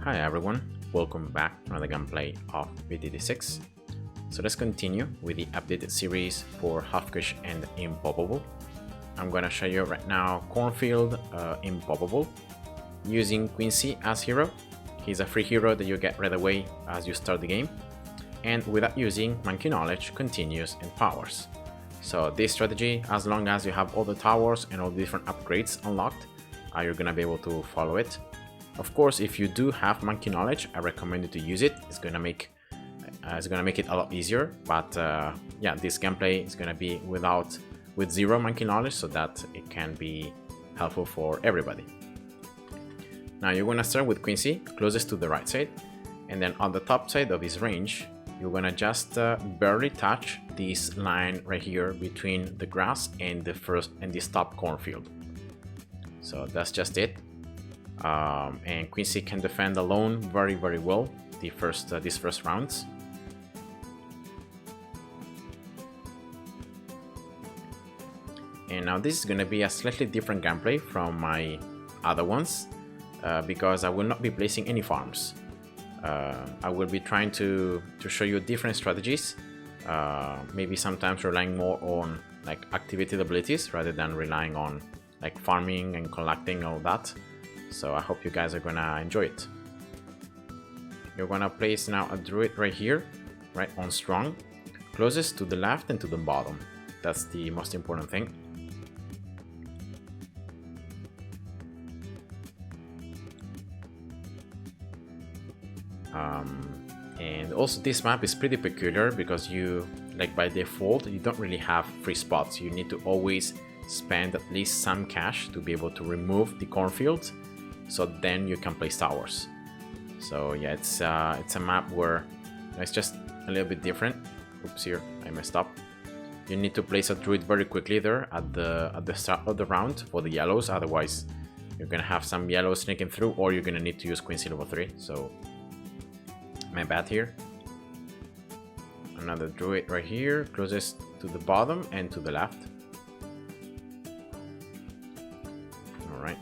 Hi everyone, welcome back to another gameplay of VDD6. So let's continue with the updated series for Alchemist and Impoppable. I'm gonna show you right now Cornfield, Impoppable, using Quincy as hero. He's a free hero that you get right away as you start the game, and without using Monkey Knowledge, Continues, and Powers. So this strategy, as long as you have all the towers and all the different upgrades unlocked, you're gonna be able to follow it. Of course, if you do have Monkey Knowledge, I recommend you to use it. It's gonna make it a lot easier. But yeah, this gameplay is gonna be with zero Monkey Knowledge, so that it can be helpful for everybody. Now you're gonna start with Quincy, closest to the right side, and then on the top side of his range, you're gonna just barely touch this line right here between the grass and this top cornfield. So that's just it. And Quincy can defend alone very well these first rounds. And now this is going to be a slightly different gameplay from my other ones, because I will not be placing any farms. I will be trying to show you different strategies, maybe sometimes relying more on like activated abilities rather than relying on like farming and collecting all that. So I hope you guys are gonna enjoy it. You're gonna place now a Druid right here, right on strong, closest to the left and to the bottom. That's the most important thing. And also this map is pretty peculiar because you, like by default, you don't really have free spots. You need to always spend at least some cash to be able to remove the cornfield, so then you can place towers. So yeah, it's a map where it's just a little bit different. Oops, here I messed up. You need to place a Druid very quickly there at the start of the round for the yellows, otherwise you're gonna have some yellows sneaking through, or you're gonna need to use Quincy level 3. So my bad here. Another Druid right here, closest to the bottom and to the left. Alright.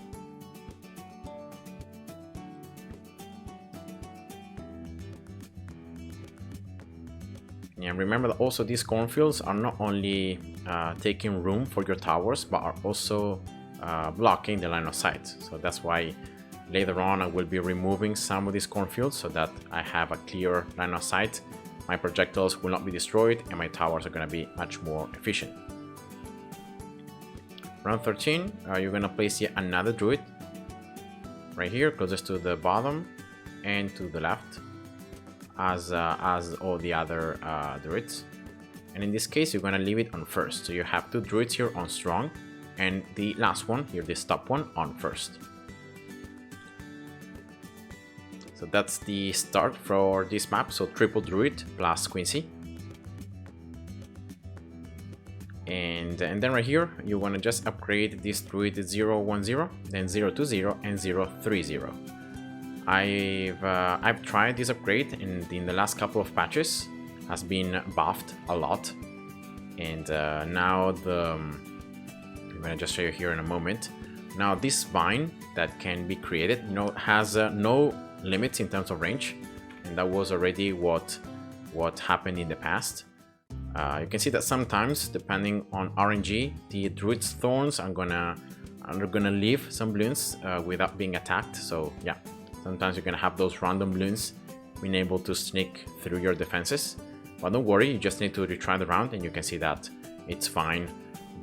And remember that also these cornfields are not only taking room for your towers, but are also blocking the line of sight. So that's why later on I will be removing some of these cornfields so that I have a clear line of sight. My projectiles will not be destroyed and my towers are going to be much more efficient. Round 13, you're going to place yet another Druid right here, closest to the bottom and to the left, as all the other Druids. And in this case, you're going to leave it on first. So you have two Druids here on strong, and the last one here, this top one, on first. So that's the start for this map. So triple Druid plus Quincy. And then right here, you want to just upgrade this Druid 0-1-0, then 0-2-0, and 0-3-0. I've tried this upgrade in the last couple of patches, has been buffed a lot, and now I'm gonna just show you here in a moment. Now this vine that can be created, has no limits in terms of range, and that was already what happened in the past. You can see that sometimes, depending on RNG, the Druid's thorns are gonna leave some Bloons without being attacked. So yeah. Sometimes you're gonna have those random Bloons being able to sneak through your defenses. But don't worry, you just need to retry the round and you can see that it's fine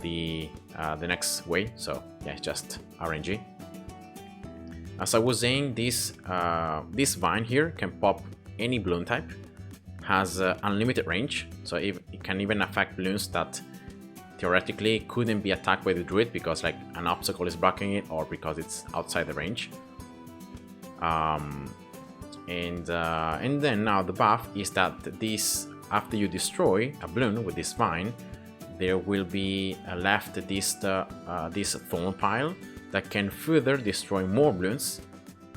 the next way. So yeah, it's just RNG. As I was saying, this vine here can pop any Bloon type, has unlimited range, so it can even affect Bloons that theoretically couldn't be attacked by the Druid because like an obstacle is blocking it or because it's outside the range. And then now the buff is that after you destroy a Bloon with this vine, there will be left this thorn pile that can further destroy more Bloons,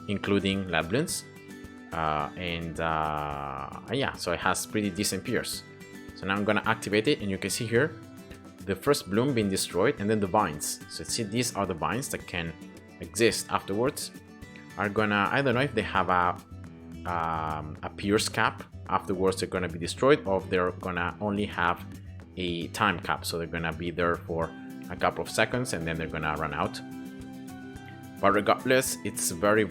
including lead Bloons. Yeah, so it has pretty decent pierce. So now I'm gonna activate it, and you can see here the first bloom being destroyed, and then the vines. So see, these are the vines that can exist afterwards. Are gonna, I don't know if they have a a pierce cap. Afterwards they're gonna be destroyed, or they're gonna only have a time cap, so they're gonna be there for a couple of seconds and then they're gonna run out. But regardless, it's very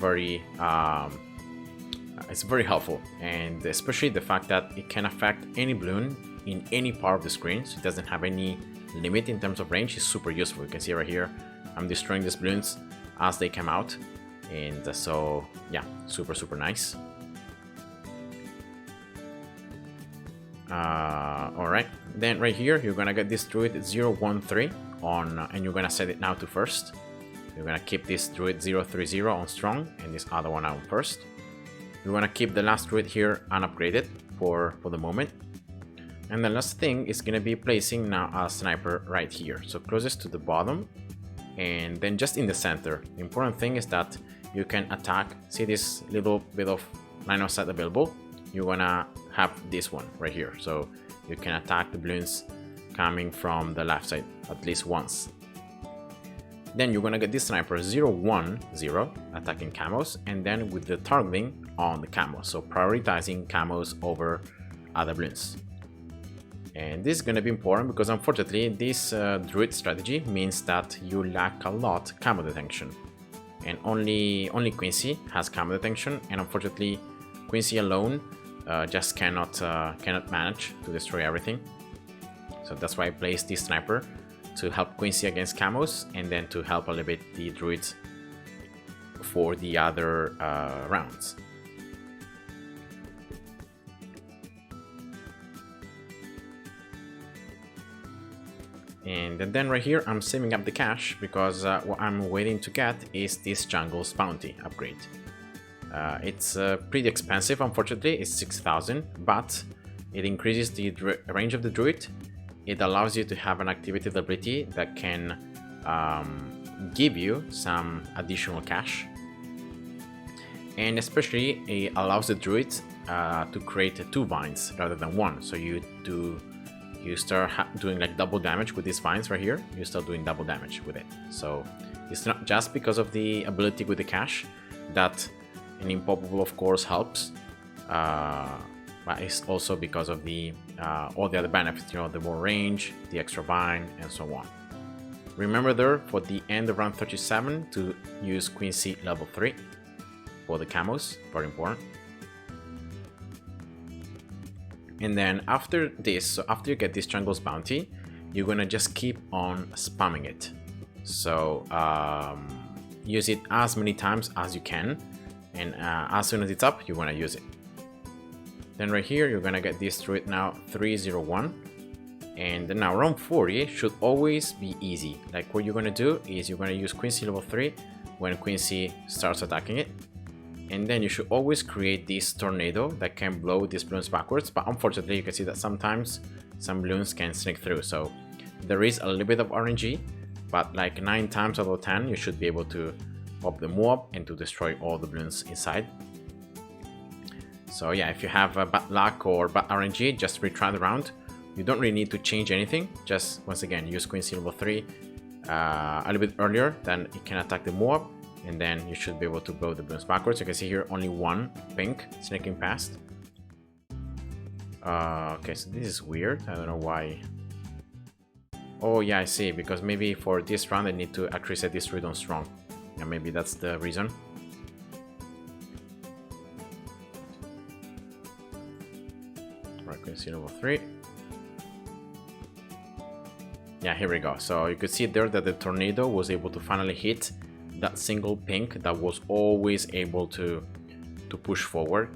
helpful, and especially the fact that it can affect any balloon in any part of the screen, so it doesn't have any limit in terms of range. Is super useful. You can see right here I'm destroying these balloons as they come out, and so yeah, super nice. Alright, then right here you're gonna get this Druid 013 on, and you're gonna set it now to first. You're gonna keep this Druid 030 on strong and this other one on first. You're gonna keep the last Druid here unupgraded for the moment. And the last thing is gonna be placing now a sniper right here, so closest to the bottom, and then just in the center. The important thing is that you can attack. See this little bit of line of sight available? You're gonna have this one right here, so you can attack the balloons coming from the left side at least once. Then you're gonna get this sniper 010 attacking camos, and then with the targeting on the camos, so prioritizing camos over other balloons. And this is gonna be important because unfortunately this Druid strategy means that you lack a lot camo detection, and only Quincy has camo detection, and unfortunately Quincy alone just cannot manage to destroy everything. So that's why I placed this sniper to help Quincy against camos, and then to help a little bit the Druids for the other rounds. And then right here I'm saving up the cash because what I'm waiting to get is this Jungle's Bounty upgrade. It's pretty expensive, unfortunately. It's 6,000, but it increases the range of the Druid. It allows you to have an activated ability that can give you some additional cash, and especially it allows the Druid to create 2 vines rather than 1. So you start doing like double damage with these vines right here. You start doing double damage with it. So it's not just because of the ability with the cash that an Impoppable of course helps, but it's also because of the all the other benefits, you know, the more range, the extra vine, and so on. Remember there for the end of round 37 to use Quincy level 3 for the camos, very important. And then after this, so after you get this Jungle's Bounty, you're gonna just keep on spamming it. So use it as many times as you can, and as soon as it's up, you wanna use it. Then right here, you're gonna get this Druid now 301, and then now round 40 should always be easy. Like what you're gonna do is you're gonna use Quincy level 3 when Quincy starts attacking it, and then you should always create this tornado that can blow these balloons backwards. But unfortunately, you can see that sometimes some balloons can sneak through, so there is a little bit of RNG, but like 9 times out of 10 you should be able to pop the Moab and to destroy all the balloons inside. So yeah, if you have bad luck or bad RNG, just retry the round. You don't really need to change anything. Just once again use Quincy level 3 a little bit earlier, then it can attack the Moab, and then you should be able to blow the balloons backwards. You can see here only 1 pink sneaking past. Okay, so this is weird. I don't know why. Oh yeah, I see, because maybe for this round I need to actually set this Druid on strong. Yeah, maybe that's the reason. Quincy level 3. Yeah, here we go. So you could see there that the tornado was able to finally hit that single pink that was always able to push forward.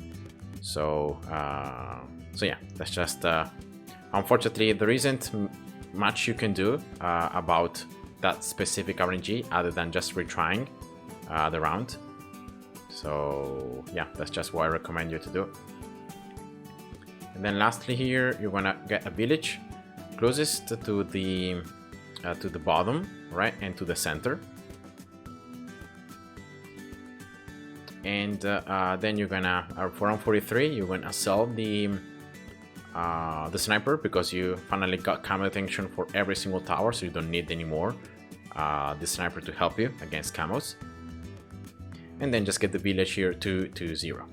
So so yeah, that's just unfortunately there isn't much you can do about that specific RNG other than just retrying the round. So yeah, that's just what I recommend you to do. And then lastly here, you're gonna get a village closest to the bottom, right, and to the center. And then you're gonna for round 43, you're gonna sell the sniper because you finally got camo detection for every single tower, so you don't need anymore the sniper to help you against camos. And then just get the village here to 0.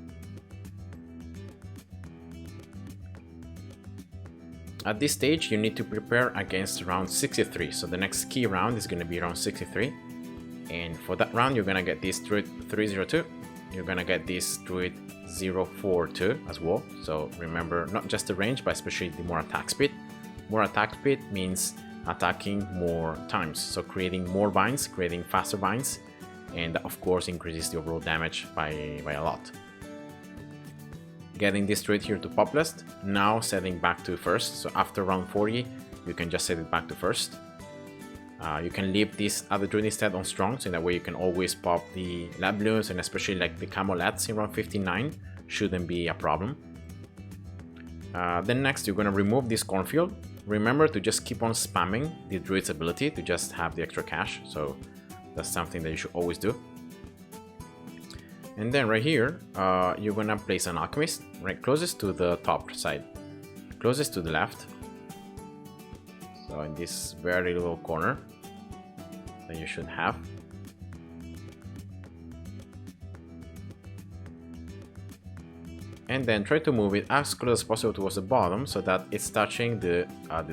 At this stage, you need to prepare against round 63. So the next key round is going to be round 63. And for that round, you're going to get this Druid 302. You're going to get this Druid 042 as well. So remember, not just the range, but especially the more attack speed. More attack speed means attacking more times. So creating more binds, creating faster binds. And that, of course, increases the overall damage by a lot. Getting this Druid here to populist, now setting back to first. So after round 40, you can just set it back to first. You can leave this other Druid instead on strong, so that way you can always pop the Bloons, and especially like the Camolets in round 59 shouldn't be a problem. Then next you're going to remove this Cornfield. Remember to just keep on spamming the Druid's ability to just have the extra cash, so that's something that you should always do. And then right here, you're gonna place an Alchemist, right closest to the top side, closest to the left. So in this very little corner that you should have. And then try to move it as close as possible towards the bottom so that it's touching the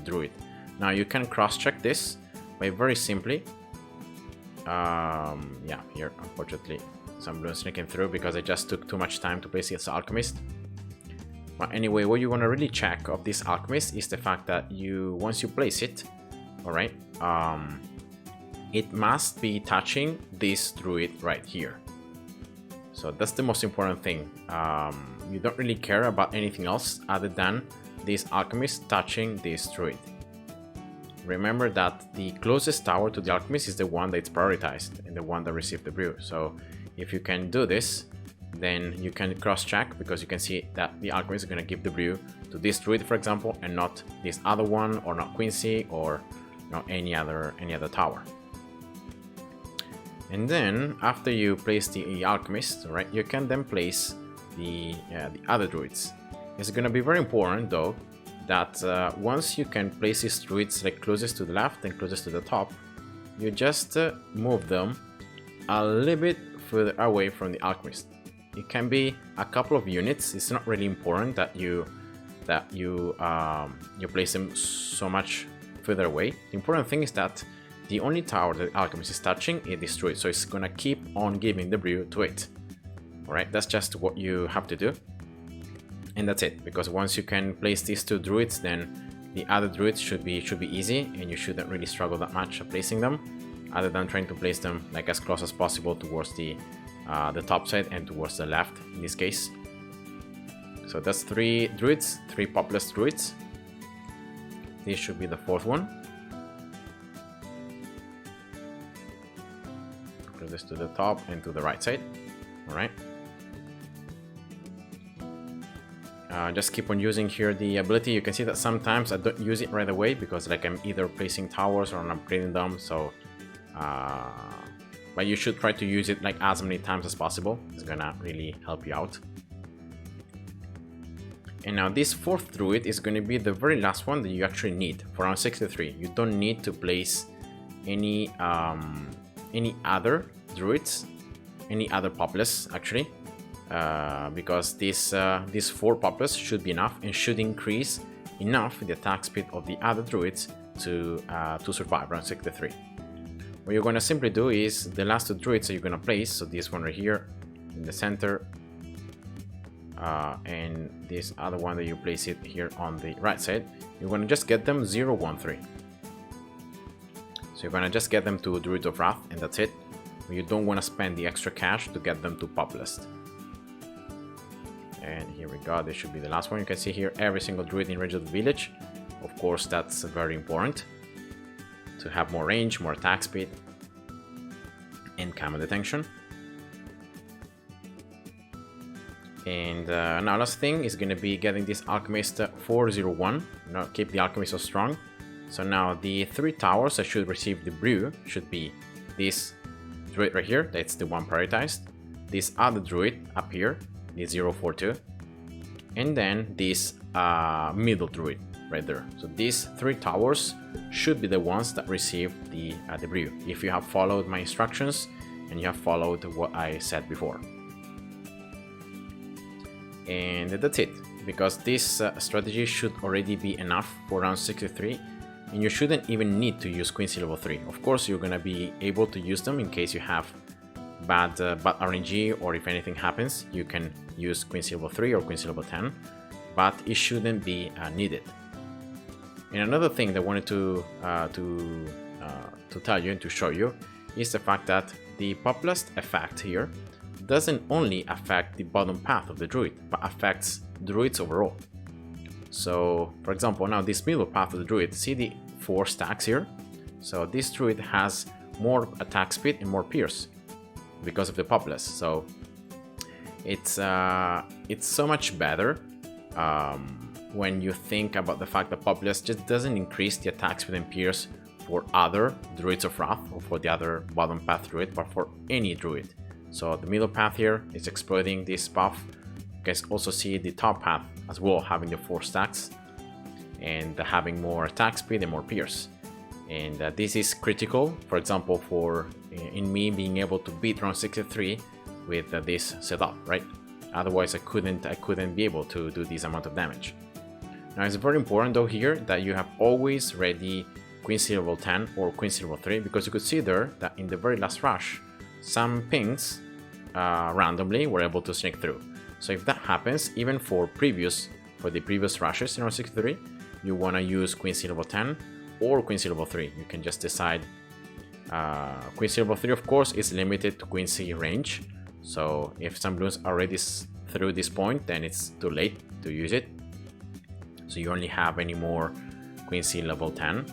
Druid. Now you can cross-check this by very simply, yeah, here unfortunately some Bloons sneaking through because I just took too much time to place this Alchemist. But anyway, what you want to really check of this Alchemist is the fact that once you place it, alright, it must be touching this Druid right here. So that's the most important thing. You don't really care about anything else other than this Alchemist touching this Druid. Remember that the closest tower to the Alchemist is the one that's prioritized and the one that received the brew. So if you can do this, then you can cross-check because you can see that the Alchemist is going to give the brew to this Druid, for example, and not this other one, or not Quincy, or not any other tower. And then after you place the Alchemist, right, you can then place the other Druids. It's going to be very important though that once you can place these Druids like closest to the left and closest to the top, you just move them a little bit further away from the Alchemist. It can be a couple of units. It's not really important that you place them so much further away. The important thing is that the only tower that the Alchemist is touching is this Druid, so it's gonna keep on giving the brew to it. Alright, that's just what you have to do. And that's it, because once you can place these two Druids, then the other Druids should be easy, and you shouldn't really struggle that much placing them, other than trying to place them like as close as possible towards the top side and towards the left in this case. So that's 3 Druids, 3 populist Druids. This should be the 4th one. Closest to the top and to the right side. Alright. Just keep on using here the ability. You can see that sometimes I don't use it right away because like I'm either placing towers or I'm upgrading them, so but you should try to use it like as many times as possible. It's gonna really help you out. And now this 4th Druid is going to be the very last one that you actually need for round 63. You don't need to place any other Druids, any other populists actually, because these 4 populists should be enough and should increase enough the attack speed of the other Druids to survive round 63. What you're going to simply do is the last 2 Druids that you're going to place, so this one right here in the center, and this other one that you place it here on the right side, you're going to just get them 0, 1, 3. So you're going to just get them to Druid of Wrath, and that's it. You don't want to spend the extra cash to get them to populist. And here we go, this should be the last one. You can see here every single Druid in range of the village. Of course, that's very important to have more range, more attack speed, and camo detection. And now last thing is going to be getting this Alchemist 401. Now keep the Alchemist so strong. So now the 3 towers that should receive the brew should be this Druid right here, that's the one prioritized, this other Druid up here, the 042, and then this middle Druid right there. So these 3 towers should be the ones that receive the brew, if you have followed my instructions and you have followed what I said before. And that's it. because this strategy should already be enough for round 63, and you shouldn't even need to use Queen C level 3. Of course, you're gonna be able to use them in case you have bad RNG, or if anything happens, you can use Queen C level 3 or Queen C level 10, but it shouldn't be needed. And another thing that I wanted to tell you and to show you is the fact that the populist effect here doesn't only affect the bottom path of the Druid, but affects Druids overall. So, for example, now this middle path of the Druid, see the 4 stacks here? So this Druid has more attack speed and more pierce because of the populist. So it's so much better when you think about the fact that populist just doesn't increase the attack speed and pierce for other Druids of Wrath or for the other bottom path Druid, but for any Druid. So the middle path here is exploiting this buff. You guys also see the top path as well, having the 4 stacks and having more attack speed and more pierce. And this is critical, for example, for in me being able to beat round 63 with this setup, right? Otherwise I couldn't be able to do this amount of damage. Now it's very important though here that you have always ready Queen C level 10 or Queen C level 3, because you could see there that in the very last rush some pings randomly were able to sneak through. So if that happens, even for the previous rushes in round 63, you want to use Queen C level 10 or Queen C level 3. You can just decide. Queen C level 3 of course is limited to Queen C range, so if some Bloons are already through this point, then it's too late to use it. So you only have any more Queen C level 10.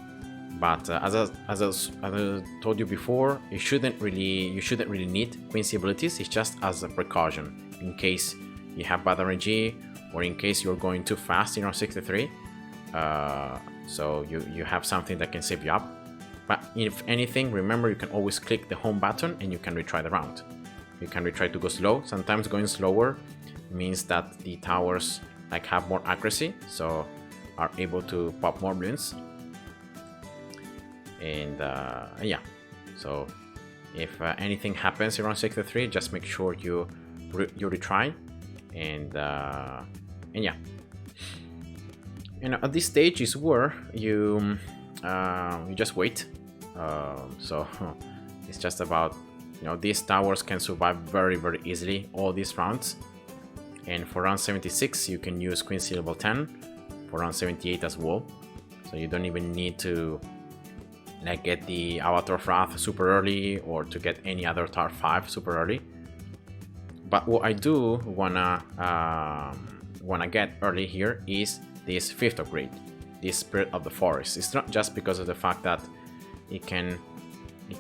But as I told you before, you shouldn't really need Queen C abilities. It's just as a precaution in case you have bad RNG or in case you're going too fast in round 63. So you have something that can save you up. But if anything, remember you can always click the home button and you can retry the round. You can retry to go slow. Sometimes going slower means that the towers like have more accuracy, so are able to pop more Bloons. And yeah, so if anything happens around 63, just make sure you retry, and yeah. And at this stage is where you just wait. So it's just about, these towers can survive very easily all these rounds. And for round 76 you can use Queen C level 10, for round 78 as well. So you don't even need to like get the Avatar of Wrath super early or to get any other Tar 5 super early. But what I do wanna get early here is this 5th upgrade, this Spirit of the Forest. It's not just because of the fact that it can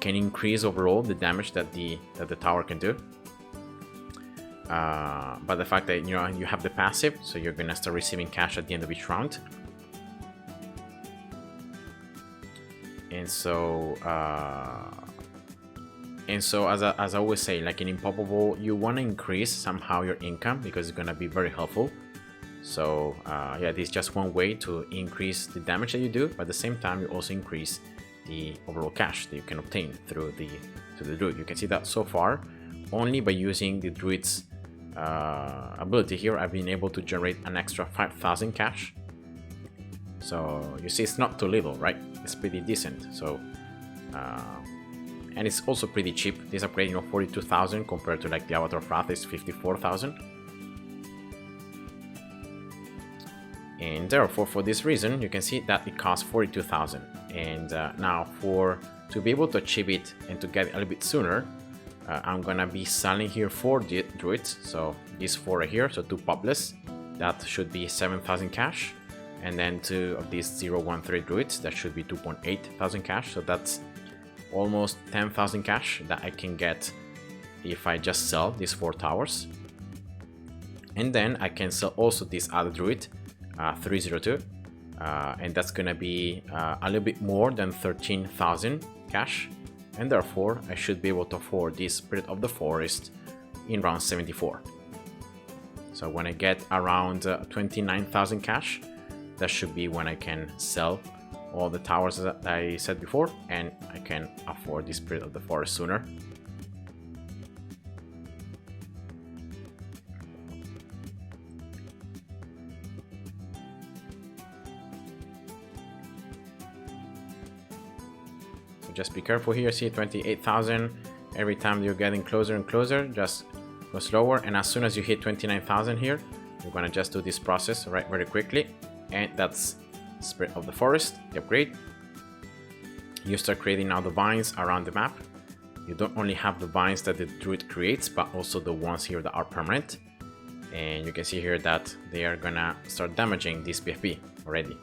increase overall the damage that the tower can do, but the fact that you have the passive, so you're gonna start receiving cash at the end of each round. And so as I always say, like in Impoppable, you want to increase somehow your income because it's gonna be very helpful. So yeah, this is just one way to increase the damage that you do, but at the same time you also increase the overall cash that you can obtain through the Druid. You can see that so far, only by using the Druid's ability here, I've been able to generate an extra 5,000 cash. So you see, it's not too little, right? It's pretty decent. So and it's also pretty cheap. This upgrade, 42,000 compared to like the Avatar of Wrath is 54,000. And therefore, for this reason, you can see that it costs 42,000. And now to be able to achieve it and to get it a little bit sooner, I'm gonna be selling here 4 Druids. So these 4 right here, so 2 populists, that should be 7,000 cash. And then 2 of these 013 Druids, that should be 2.8 thousand cash. So that's almost 10,000 cash that I can get if I just sell these 4 towers. And then I can sell also this other Druid, 302, and that's gonna be a little bit more than 13,000 cash, and therefore I should be able to afford this Spirit of the Forest in round 74. So when I get around 29,000 cash, that should be when I can sell all the towers that I said before, and I can afford the Spirit of the Forest sooner. just be careful here. See 28,000. Every time you're getting closer and closer, just go slower, and as soon as you hit 29,000 here, you're gonna just do this process right very quickly, and that's Spirit of the Forest, the upgrade. You start creating now the vines around the map. You don't only have the vines that the Druid creates, but also the ones here that are permanent. And you can see here that they are gonna start damaging this PFP already.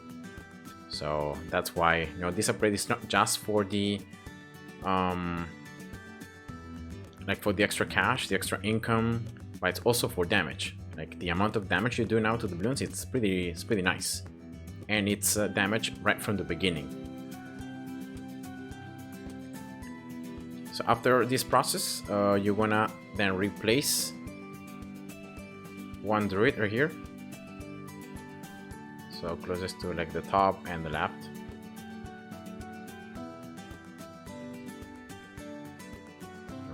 So that's why, you know, this upgrade is not just for the like for the extra cash, the extra income, but it's also for damage. Like the amount of damage you do now to the Bloons, it's pretty nice, and it's damage right from the beginning. So after this process, you're gonna then replace one Druid right here. So closest to like the top and the left.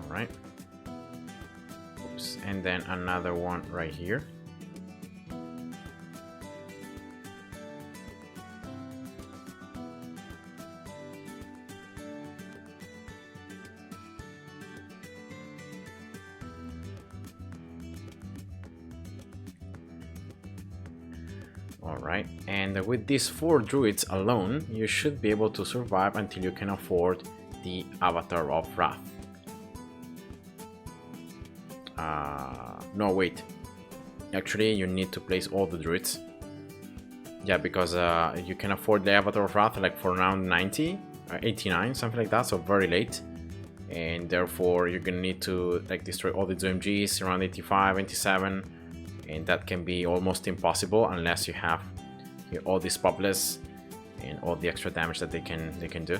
Alright. Oops. And then another one right here. Alright, and with these 4 Druids alone, you should be able to survive until you can afford the Avatar of Wrath. No, wait. Actually, you need to place all the Druids. Yeah, because you can afford the Avatar of Wrath like for around 90, 89, something like that, so very late. And therefore, you're gonna need to like destroy all the OMGs around 85, 87. And that can be almost impossible unless you have here all these populists and all the extra damage that they can do.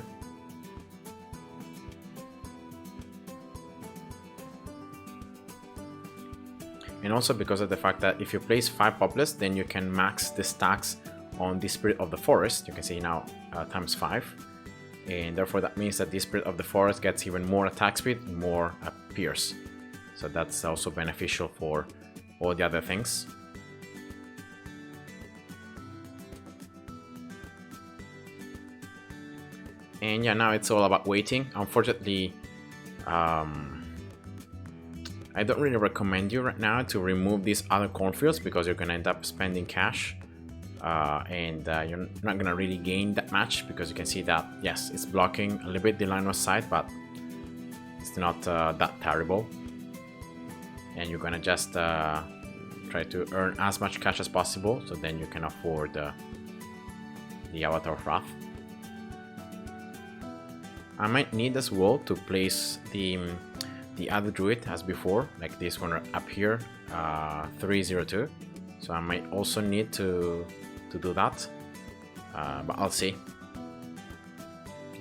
And also because of the fact that if you place 5 populists, then you can max the stacks on the Spirit of the Forest. You can see now times 5, and therefore that means that the Spirit of the Forest gets even more attack speed, more pierce. So that's also beneficial for all the other things. And yeah, now it's all about waiting. Unfortunately, I don't really recommend you right now to remove these other cornfields because you're gonna end up spending cash, and you're not gonna really gain that much, because you can see that yes, it's blocking a little bit the line of sight, but it's not that terrible. And you're gonna just try to earn as much cash as possible, so then you can afford the Avatar of Wrath. I might need as well to place the other Druid as before, like this one up here, 302. So I might also need to do that, but I'll see.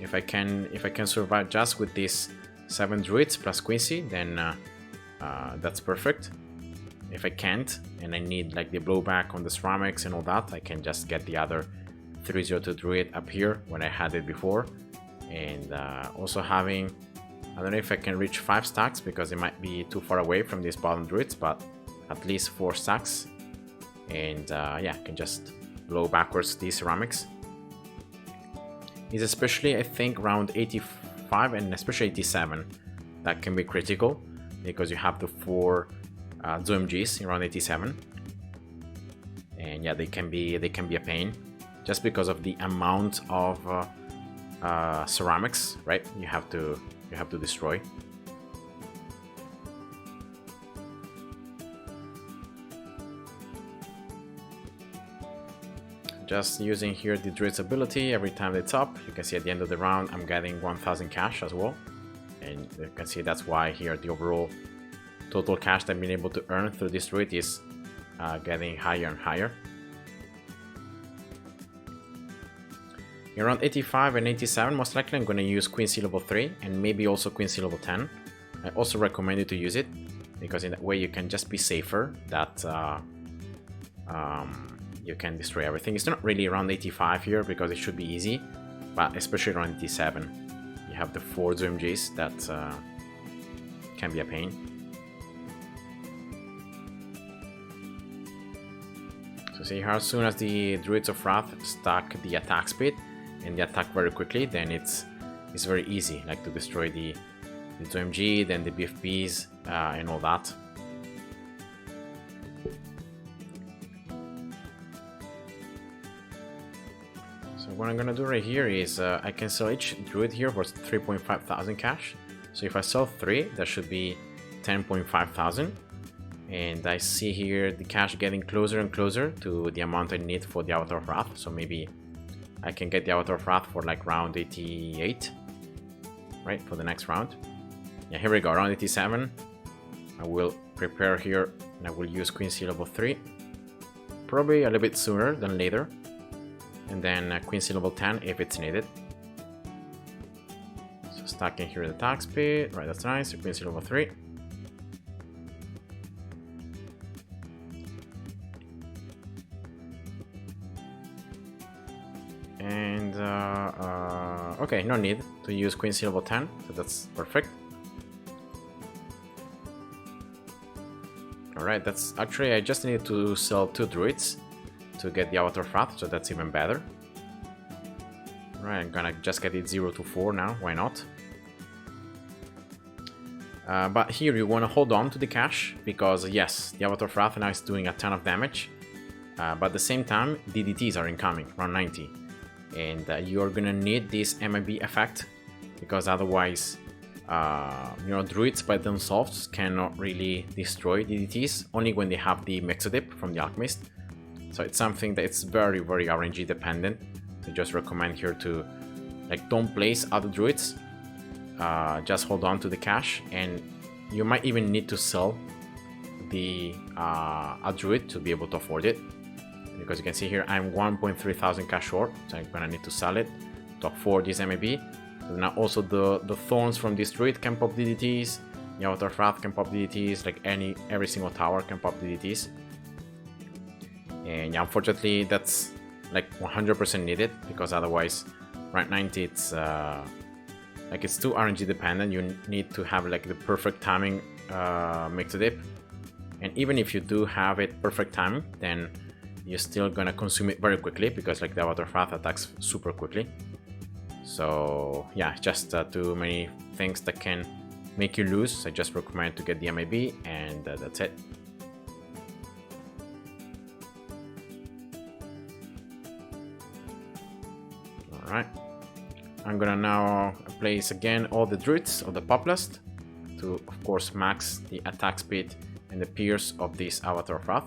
If I can survive just with these 7 Druids plus Quincy, then that's perfect. If I can't, and I need like the blowback on the ceramics and all that, I can just get the other 302 Druid up here when I had it before. And also having, I don't know if I can reach 5 stacks because it might be too far away from these bottom Druids, but at least 4 stacks. And yeah, I can just blow backwards these ceramics. It's especially, I think, around 85 and especially 87 that can be critical, because you have the 4 OMGs around 87, and yeah, they can be a pain just because of the amount of ceramics, right? You have to destroy. Just using here the Druid's ability, every time it's up, you can see at the end of the round I'm getting 1000 cash as well. And you can see that's why here the overall total cash that I've been able to earn through this Druid is getting higher and higher. Around 85 and 87, most likely I'm going to use Quincy level 3 and maybe also Quincy level 10. I also recommend you to use it, because in that way you can just be safer that you can destroy everything. It's not really around 85 here because it should be easy, but especially around 87. You have the 4 OMGs that can be a pain. So see how as soon as the Druids of Wrath stack the attack speed and the attack very quickly, then it's it's very easy, like to destroy the 2MG, then the BFBs, and all that. So what I'm gonna do right here is I can sell each Druid here for 3.5 thousand cash. So if I sell 3, that should be 10.5 thousand. And I see here the cash getting closer and closer to the amount I need for the Avatar of Wrath. So maybe I can get the Avatar of Wrath for like round 88, right, for the next round. Yeah, here we go, round 87. I will prepare here and I will use Queen Sea level 3. Probably a little bit sooner than later. And then Queen Sea level 10 if it's needed. So stacking here the attack speed, right, that's nice. Queen Sea level 3. And okay, no need to use Queen Sea level 10, so that's perfect. Alright, that's actually, I just need to sell 2 Druids to get the Avatar of Wrath, so that's even better. Alright, I'm gonna just get it 0 to 4 now, why not? But here you want to hold on to the cash, because yes, the Avatar of Wrath now is doing a ton of damage, but at the same time, DDTs are incoming, around 90. And you're gonna need this MIB effect, because otherwise, you know, Druids by themselves cannot really destroy DDTs, only when they have the Mixodip from the Alchemist. So it's something that it's very, very RNG dependent. So just recommend here to, like, don't place other Druids, just hold on to the cash, and you might even need to sell the a Druid to be able to afford it. Because you can see here, I'm 1.3 thousand cash short, so I'm gonna need to sell it to afford this MAB. So now also the Thorns from this Druid can pop DDTs, the Avatar of Wrath can pop DDTs, like every single tower can pop DDTs. And yeah, unfortunately that's like 100% needed, because otherwise rank 90 it's like it's too RNG dependent. You need to have like the perfect timing Mixodip, and even if you do have it perfect time, then you're still gonna consume it very quickly, because like the Avatar of Wrath attacks super quickly. So yeah, just too many things that can make you lose. So I just recommend to get the MAB, and that's it. Alright, I'm gonna now place again all the Druids of the populists to, of course, max the attack speed and the pierce of this Avatar of Wrath.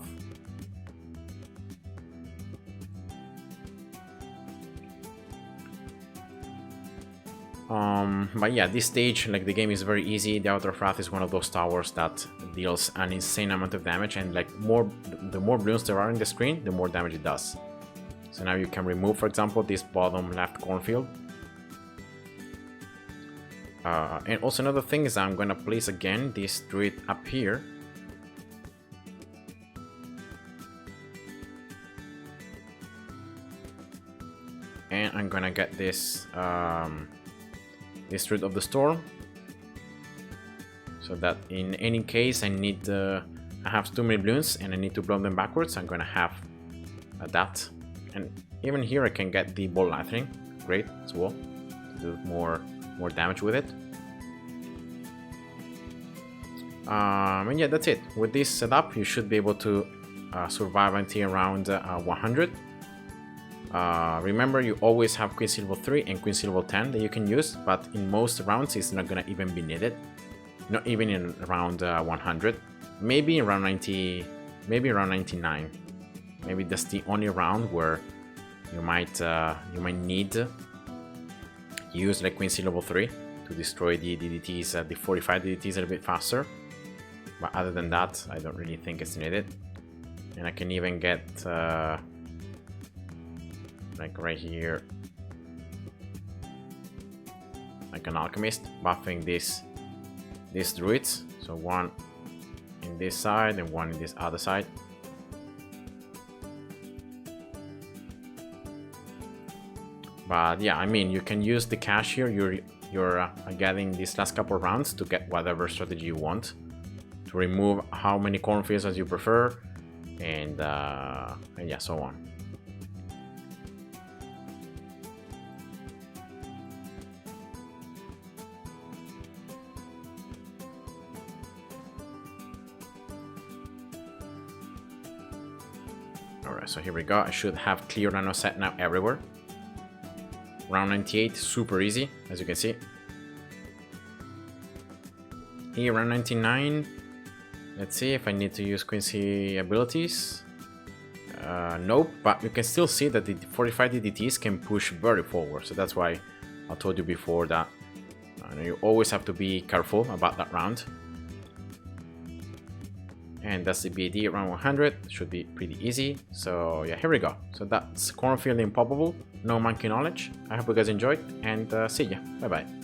But yeah, this stage, like, the game is very easy. The Avatar of Wrath is one of those towers that deals an insane amount of damage, and like the more Bloons there are in the screen, the more damage it does. So now you can remove, for example, this bottom left Cornfield. And also another thing is I'm gonna place again this Druid up here. And I'm gonna get this this Druid of the Storm, so that in any case I need I have too many Bloons and I need to blow them backwards, I'm gonna have that. And even here I can get the Ball Lightning, great as well, to do more damage with it. And yeah, that's it. With this setup you should be able to survive until around 100. Remember, you always have Queen Sea level 3 and Queen Sea level 10 that you can use, but in most rounds it's not gonna even be needed. Not even in around 100. Maybe around 90, maybe around 99. Maybe that's the only round where you might need to use like Queen Sea level 3 to destroy the DDTs, the 45 DDTs a little bit faster. But other than that, I don't really think it's needed. And I can even get like right here, like an Alchemist, buffing these Druids. So one in this side and one in this other side. But yeah, I mean, you can use the cash here. You're getting these last couple of rounds to get whatever strategy you want, to remove how many Cornfields as you prefer, and yeah, so on. Alright, so here we go. I should have clear nano set now everywhere. Round 98, super easy, as you can see. Here, round 99. Let's see if I need to use Quincy abilities. Nope, but you can still see that the 45 DDTs can push very forward. So that's why I told you before that you always have to be careful about that round. And that's the BAD around 100. Should be pretty easy. So yeah, here we go. So that's Cornfield Impoppable. No monkey knowledge. I hope you guys enjoyed, and see ya. Bye bye.